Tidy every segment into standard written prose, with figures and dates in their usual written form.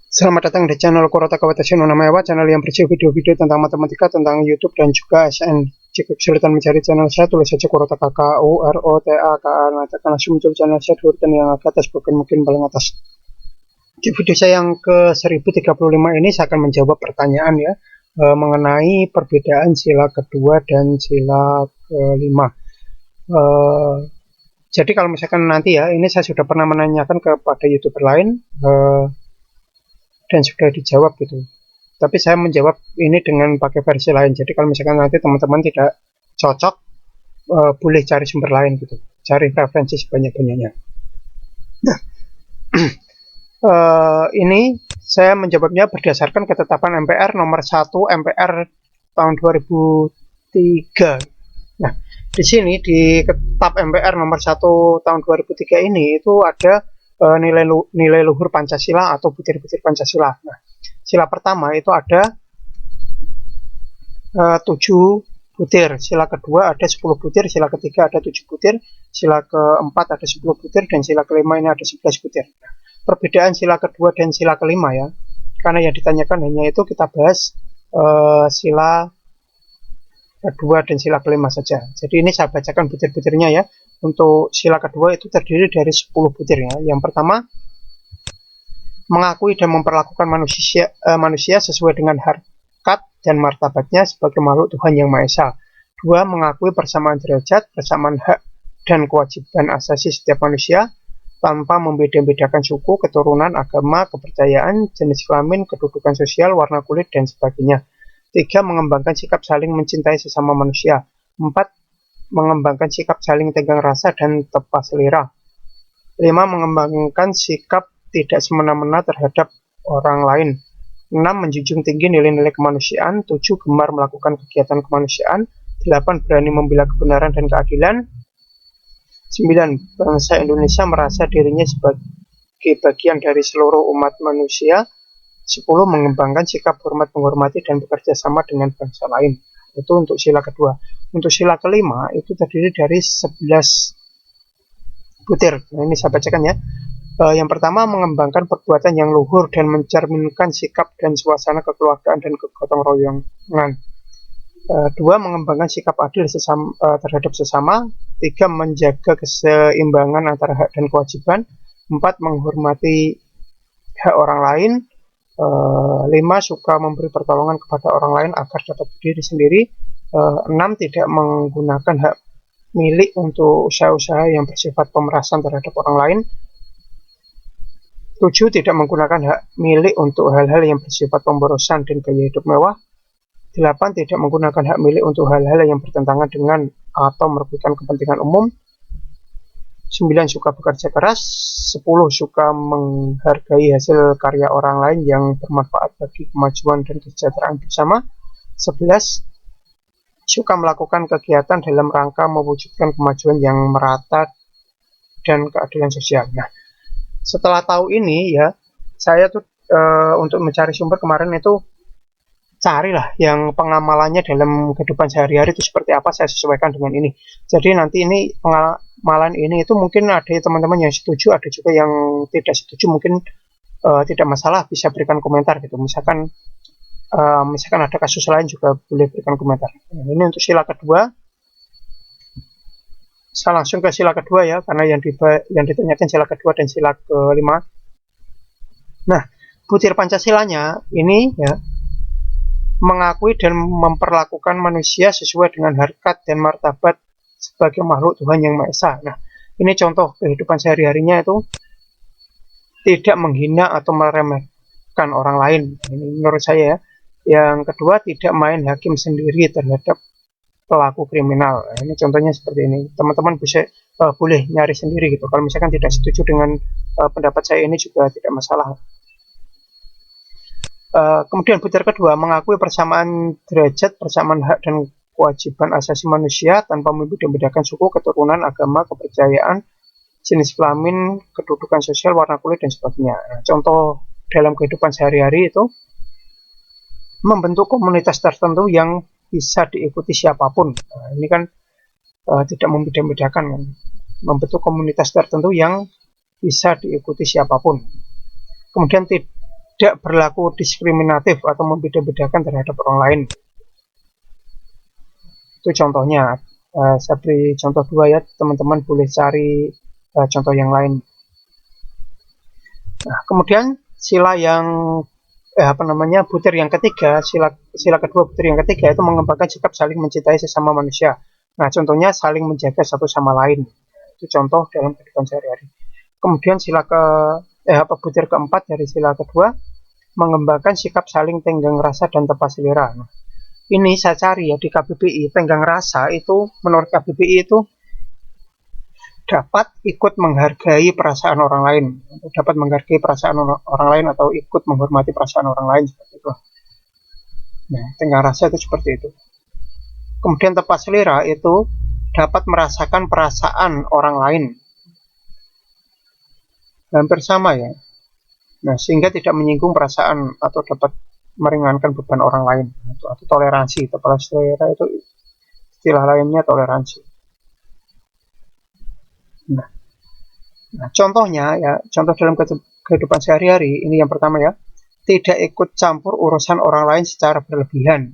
Selamat datang di channel Kurota Kawatashi no Namaewa, channel yang berisi video-video tentang matematika, tentang YouTube dan juga SN. Jika kesulitan mencari channel saya, tulis saja Kurota KKUROTAKA. Nanti akan langsung muncul channel saya di urutan yang ke atas, bukan mungkin paling atas. Di video saya yang ke 1035 ini saya akan menjawab pertanyaan ya mengenai perbedaan sila kedua dan sila kelima. Jadi kalau misalkan nanti ya, ini saya sudah pernah menanyakan kepada YouTuber lain dan sudah dijawab gitu. Tapi saya menjawab ini dengan pakai versi lain. Jadi kalau misalkan nanti teman-teman tidak cocok, boleh cari sumber lain gitu. Cari referensi sebanyak-banyaknya. Nah, ini saya menjawabnya berdasarkan ketetapan MPR nomor 1 MPR tahun 2003. Nah, di sini di Ketetapan MPR nomor 1 tahun 2003 ini itu ada nilai luhur Pancasila atau butir-butir Pancasila. Nah, sila pertama itu ada 7 butir, sila kedua ada 10 butir, sila ketiga ada 7 butir, sila keempat ada 10 butir, dan sila kelima ini ada 11 butir. Nah, perbedaan sila kedua dan sila kelima ya, karena yang ditanyakan hanya itu, kita bahas sila kedua dan sila kelima saja. Jadi ini saya bacakan butir-butirnya ya. Untuk sila kedua itu terdiri dari 10 butir ya. Yang pertama, mengakui dan memperlakukan manusia sesuai dengan harkat dan martabatnya sebagai makhluk Tuhan Yang Maha Esa. 2. Mengakui persamaan derajat, persamaan hak dan kewajiban asasi setiap manusia tanpa membeda-bedakan suku, keturunan, agama, kepercayaan, jenis kelamin, kedudukan sosial, warna kulit, dan sebagainya. 3. Mengembangkan sikap saling mencintai sesama manusia. 4. Mengembangkan sikap saling tenggang rasa dan tepat selera. 5. Mengembangkan sikap tidak semena-mena terhadap orang lain. 6. Menjunjung tinggi nilai-nilai kemanusiaan. 7. Gemar melakukan kegiatan kemanusiaan. 8. Berani membela kebenaran dan keadilan. 9. Bangsa Indonesia merasa dirinya sebagai bagian dari seluruh umat manusia. 10. Mengembangkan sikap hormat menghormati dan bekerja sama dengan bangsa lain. Itu untuk sila kedua. Untuk sila kelima itu terdiri dari 11 butir. Nah, ini saya bacakan ya. Yang pertama, mengembangkan perbuatan yang luhur dan mencerminkan sikap dan suasana kekeluargaan dan kegotong royongan. 2. Mengembangkan sikap adil terhadap sesama. 3. Menjaga keseimbangan antara hak dan kewajiban. 4. Menghormati hak orang lain. 5. Suka memberi pertolongan kepada orang lain agar dapat berdiri sendiri. 6. Tidak menggunakan hak milik untuk usaha-usaha yang bersifat pemerasan terhadap orang lain. 7. Tidak menggunakan hak milik untuk hal-hal yang bersifat pemborosan dan gaya hidup mewah. 8. Tidak menggunakan hak milik untuk hal-hal yang bertentangan dengan atau merugikan kepentingan umum. 9. Suka bekerja keras. 10. Suka menghargai hasil karya orang lain yang bermanfaat bagi kemajuan dan kesejahteraan bersama. 11. Suka melakukan kegiatan dalam rangka mewujudkan kemajuan yang merata dan keadilan sosial. Nah, setelah tahu ini ya, saya tuh untuk mencari sumber kemarin itu carilah yang pengamalannya dalam kehidupan sehari-hari itu seperti apa, saya sesuaikan dengan ini. Jadi nanti ini pengamalan ini itu mungkin ada teman-teman yang setuju, ada juga yang tidak setuju, mungkin tidak masalah, bisa berikan komentar gitu. Misalkan ada kasus lain juga boleh berikan komentar. Nah, ini untuk sila kedua. Saya langsung ke sila kedua ya, karena yang ditanyakan sila kedua dan sila kelima. Nah, butir Pancasilanya ini ya, mengakui dan memperlakukan manusia sesuai dengan harkat dan martabat sebagai makhluk Tuhan Yang Maha Esa. Nah, ini contoh kehidupan sehari-harinya itu tidak menghina atau meremehkan orang lain. Ini menurut saya ya. Yang kedua, tidak main hakim sendiri terhadap pelaku kriminal. Nah, ini contohnya seperti ini. Teman-teman bisa boleh nyari sendiri gitu. Kalau misalkan tidak setuju dengan pendapat saya ini juga tidak masalah. Kemudian butir kedua, mengakui persamaan derajat, persamaan hak dan kewajiban asasi manusia tanpa membedakan suku, keturunan, agama, kepercayaan, jenis kelamin, kedudukan sosial, warna kulit, dan sebagainya. Nah, contoh dalam kehidupan sehari-hari itu membentuk komunitas tertentu yang bisa diikuti siapapun. Nah, ini kan tidak membeda-bedakan kan. Membentuk komunitas tertentu yang bisa diikuti siapapun. Kemudian tidak berlaku diskriminatif atau membeda-bedakan terhadap orang lain. Itu contohnya. Saya beri contoh 2 ya, teman-teman boleh cari contoh yang lain. Nah, kemudian sila yang butir yang ketiga, sila kedua butir yang ketiga itu mengembangkan sikap saling mencintai sesama manusia. Nah, contohnya saling menjaga satu sama lain. Itu contoh dalam kehidupan sehari-hari. Kemudian butir keempat dari sila kedua mengembangkan sikap saling tenggang rasa dan tepat selera. Nah, ini saya cari ya di KBBI, tenggang rasa itu menurut KBBI itu dapat ikut menghargai perasaan orang lain, dapat menghargai perasaan orang lain atau ikut menghormati perasaan orang lain seperti itu. Nah, tenggang rasa itu seperti itu. Kemudian tepat selera itu dapat merasakan perasaan orang lain. Hampir sama ya. Nah, sehingga tidak menyinggung perasaan atau dapat meringankan beban orang lain. Atau toleransi. Tepat selera itu istilah lainnya toleransi. Nah, contohnya ya, contoh dalam kehidupan sehari-hari ini yang pertama ya, tidak ikut campur urusan orang lain secara berlebihan.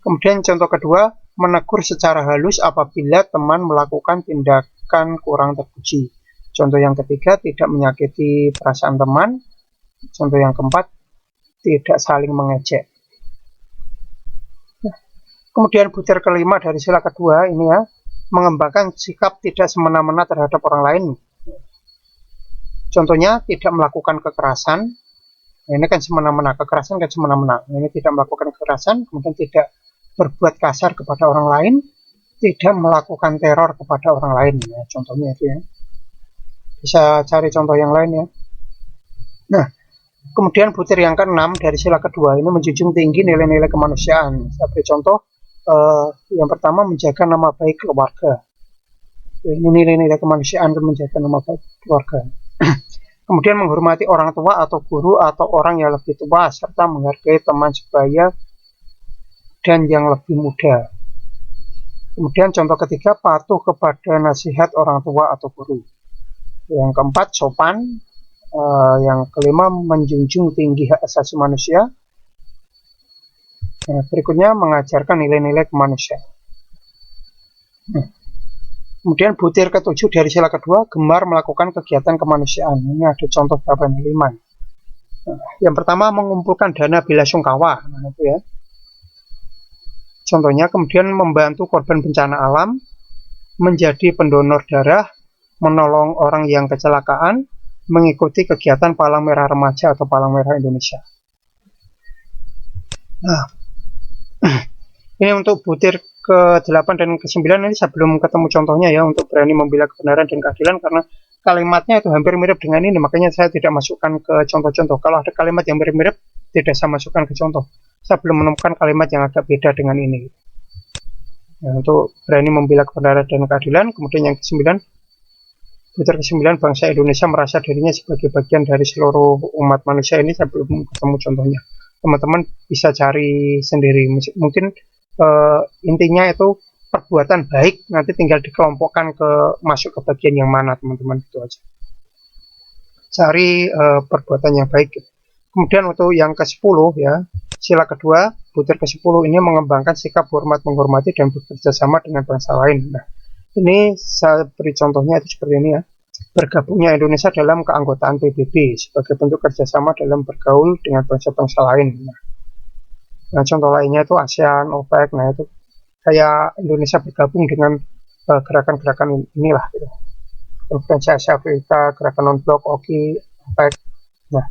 Kemudian contoh kedua, menegur secara halus apabila teman melakukan tindakan kurang terpuji. Contoh yang ketiga, tidak menyakiti perasaan teman. Contoh yang keempat, tidak saling mengejek. Kemudian butir kelima dari sila kedua ini ya, mengembangkan sikap tidak semena-mena terhadap orang lain. Contohnya tidak melakukan kekerasan. Nah, ini kan semena-mena, kekerasan kan semena-mena. Ini tidak melakukan kekerasan, kemudian tidak berbuat kasar kepada orang lain, tidak melakukan teror kepada orang lain. Nah, contohnya itu ya. Bisa cari contoh yang lain ya. Nah, kemudian butir yang keenam dari sila kedua ini menjunjung tinggi nilai-nilai kemanusiaan. Saya beri contoh. Yang pertama, menjaga nama baik keluarga. Ini nilai-nilai kemanusiaan dan menjaga nama baik keluarga. Kemudian menghormati orang tua atau guru atau orang yang lebih tua, serta menghargai teman sebaya dan yang lebih muda. Kemudian contoh ketiga, patuh kepada nasihat orang tua atau guru. Yang keempat, sopan. Yang kelima, menjunjung tinggi hak asasi manusia. Nah, berikutnya mengajarkan nilai-nilai kemanusiaan. Kemudian butir ketujuh dari sila kedua, gemar melakukan kegiatan kemanusiaan. Ini ada contoh beberapa 5. Nah, yang pertama, mengumpulkan dana bela sungkawa. Nah, itu ya. Contohnya, kemudian membantu korban bencana alam, menjadi pendonor darah, menolong orang yang kecelakaan, mengikuti kegiatan Palang Merah Remaja atau Palang Merah Indonesia. Nah, ini untuk butir ke-8 dan ke-9 ini saya belum ketemu contohnya ya, untuk berani membela kebenaran dan keadilan, karena kalimatnya itu hampir mirip dengan ini, makanya saya tidak masukkan ke contoh-contoh. Kalau ada kalimat yang mirip-mirip, tidak saya masukkan ke contoh. Saya belum menemukan kalimat yang agak beda dengan ini. Nah, untuk berani membela kebenaran dan keadilan. Kemudian yang ke-9, butir ke-9, bangsa Indonesia merasa dirinya sebagai bagian dari seluruh umat manusia. Ini saya belum ketemu contohnya. Teman-teman bisa cari sendiri. Mungkin intinya itu perbuatan baik, nanti tinggal dikelompokkan masuk ke bagian yang mana, teman-teman. Itu aja. Cari perbuatan yang baik. Kemudian untuk yang ke-10 ya, sila kedua, butir ke-10 ini mengembangkan sikap hormat menghormati dan bekerja sama dengan bangsa lain. Nah, ini saya beri contohnya itu seperti ini ya. Bergabungnya Indonesia dalam keanggotaan PBB sebagai bentuk kerjasama dalam bergaul dengan bangsa-bangsa lain. Nah, contoh lainnya itu ASEAN, OPEC. Nah, itu kayak Indonesia bergabung dengan gerakan-gerakan inilah gitu. Konferensi Asia Afrika, gerakan non-blok, OKI, OPEC. Nah,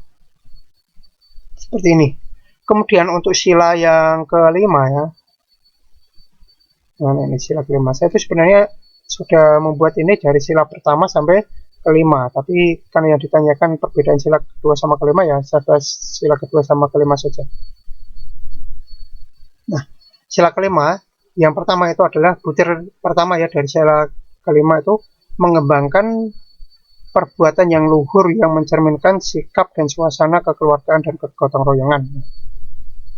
seperti ini. Kemudian untuk sila yang kelima ya. Nah, ini sila kelima. Saya itu sebenarnya sudah membuat ini dari sila pertama sampai kelima, tapi kan yang ditanyakan perbedaan sila kedua sama kelima ya, saya bahas sila kedua sama kelima saja. Nah, sila kelima yang pertama itu adalah butir pertama ya dari sila kelima, itu mengembangkan perbuatan yang luhur yang mencerminkan sikap dan suasana kekeluargaan dan kegotong royongan.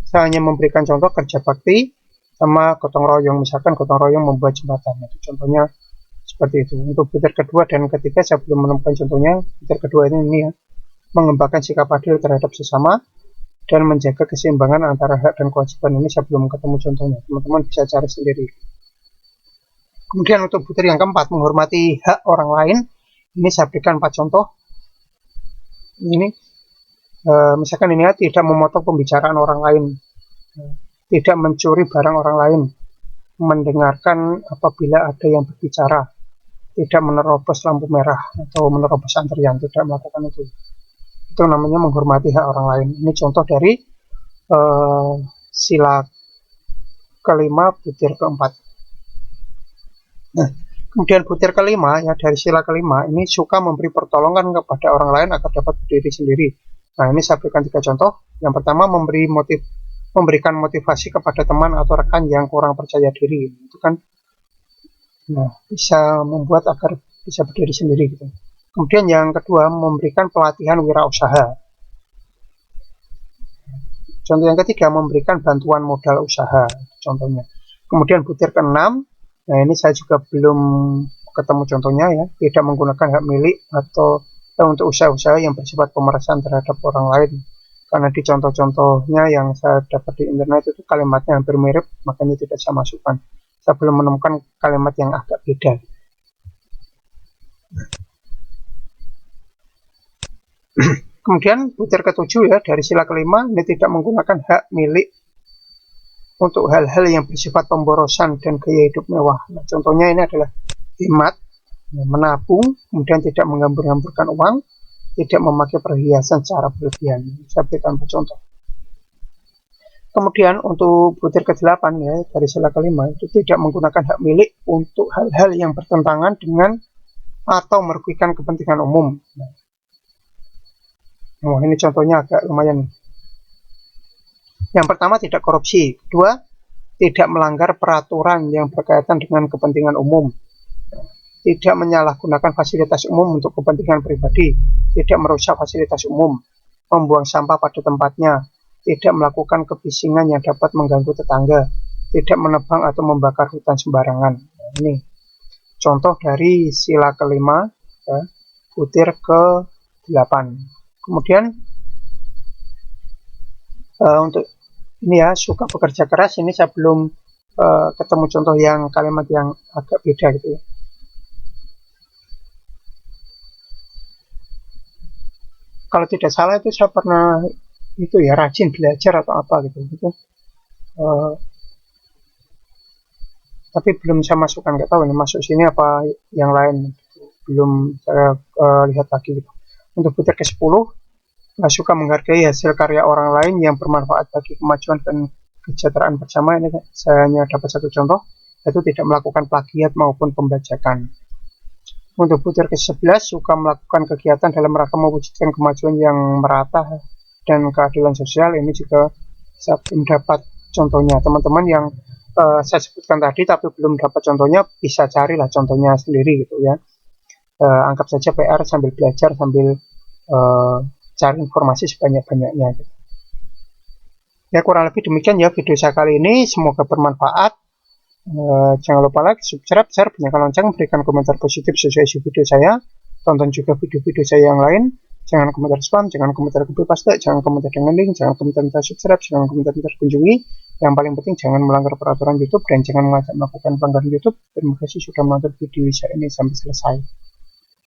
Saya hanya memberikan contoh kerja bakti sama gotong royong. Misalkan gotong royong membuat jembatan, itu contohnya seperti itu. Untuk butir kedua dan ketiga saya belum menemukan contohnya. Butir kedua ini ya, mengembangkan sikap adil terhadap sesama, dan menjaga keseimbangan antara hak dan kewajiban. Ini saya belum ketemu contohnya, teman-teman bisa cari sendiri. Kemudian untuk butir yang keempat, menghormati hak orang lain. Ini saya berikan 4 contoh. Ini misalkan ini ya, tidak memotong pembicaraan orang lain, tidak mencuri barang orang lain, mendengarkan apabila ada yang berbicara, tidak menerobos lampu merah atau menerobos antrian, tidak melakukan itu. Itu namanya menghormati hak orang lain. Ini contoh dari sila kelima butir keempat. Nah, kemudian butir kelima ya, dari sila kelima ini suka memberi pertolongan kepada orang lain agar dapat berdiri sendiri. Nah, ini saya berikan 3 contoh. Yang pertama, memberikan motivasi kepada teman atau rekan yang kurang percaya diri. Itu kan bisa membuat agar bisa berdiri sendiri gitu. Kemudian yang kedua, memberikan pelatihan wirausaha. Contoh yang ketiga, memberikan bantuan modal usaha, contohnya. Kemudian butir keenam, nah ini saya juga belum ketemu contohnya ya, tidak menggunakan hak milik atau untuk usaha-usaha yang bersifat pemerasan terhadap orang lain. Karena di contoh-contohnya yang saya dapat di internet itu kalimatnya hampir mirip, makanya tidak saya masukkan. Saya belum menemukan kalimat yang agak beda. Kemudian butir ketujuh ya, dari sila kelima, ini tidak menggunakan hak milik untuk hal-hal yang bersifat pemborosan dan gaya hidup mewah. Nah, contohnya ini adalah hemat, menabung, kemudian tidak menghambur-hamburkan uang, tidak memakai perhiasan secara berlebihan. Saya berikan contoh. Kemudian untuk butir ke-8 ya, dari sila kelima, itu tidak menggunakan hak milik untuk hal-hal yang bertentangan dengan atau merugikan kepentingan umum. Nah, ini contohnya agak lumayan. Yang pertama, tidak korupsi. Kedua, tidak melanggar peraturan yang berkaitan dengan kepentingan umum. Tidak menyalahgunakan fasilitas umum untuk kepentingan pribadi, tidak merusak fasilitas umum, membuang sampah pada tempatnya, tidak melakukan kebisingan yang dapat mengganggu tetangga, tidak menebang atau membakar hutan sembarangan. Nah, ini contoh dari sila kelima ya, butir ke-8. Kemudian untuk ini ya, suka bekerja keras, ini saya belum ketemu contoh yang kalimat yang agak beda gitu ya. Kalau tidak salah itu saya pernah itu ya, rajin belajar atau apa gitu. Tapi belum saya masukkan, nggak tahu ini masuk sini apa yang lain, belum saya lihat lagi gitu. Untuk butir ke-10, nggak suka menghargai hasil karya orang lain yang bermanfaat bagi kemajuan dan kesejahteraan bersama. Ini saya hanya dapat 1 contoh, yaitu tidak melakukan plagiat maupun pembajakan. Untuk butir ke-11, suka melakukan kegiatan dalam rangka mewujudkan kemajuan yang merata dan keadilan sosial. Ini juga saya belum dapat contohnya. Teman-teman yang saya sebutkan tadi tapi belum dapat contohnya, bisa carilah contohnya sendiri gitu ya. Anggap saja PR sambil belajar, sambil cari informasi sebanyak-banyaknya gitu. Ya, kurang lebih demikian ya video saya kali ini, semoga bermanfaat. Jangan lupa like, subscribe, share, bunyikan lonceng, berikan komentar positif sesuai isi video saya. Tonton juga video-video saya yang lain. Jangan komentar spam, jangan komentar copy paste, jangan komentar dengan link, jangan komentar minta subscribe, jangan komentar minta kunjungi. Yang paling penting jangan melanggar peraturan YouTube dan jangan mengajak melakukan pelanggaran YouTube. Terima kasih sudah menonton video saya ini sampai selesai.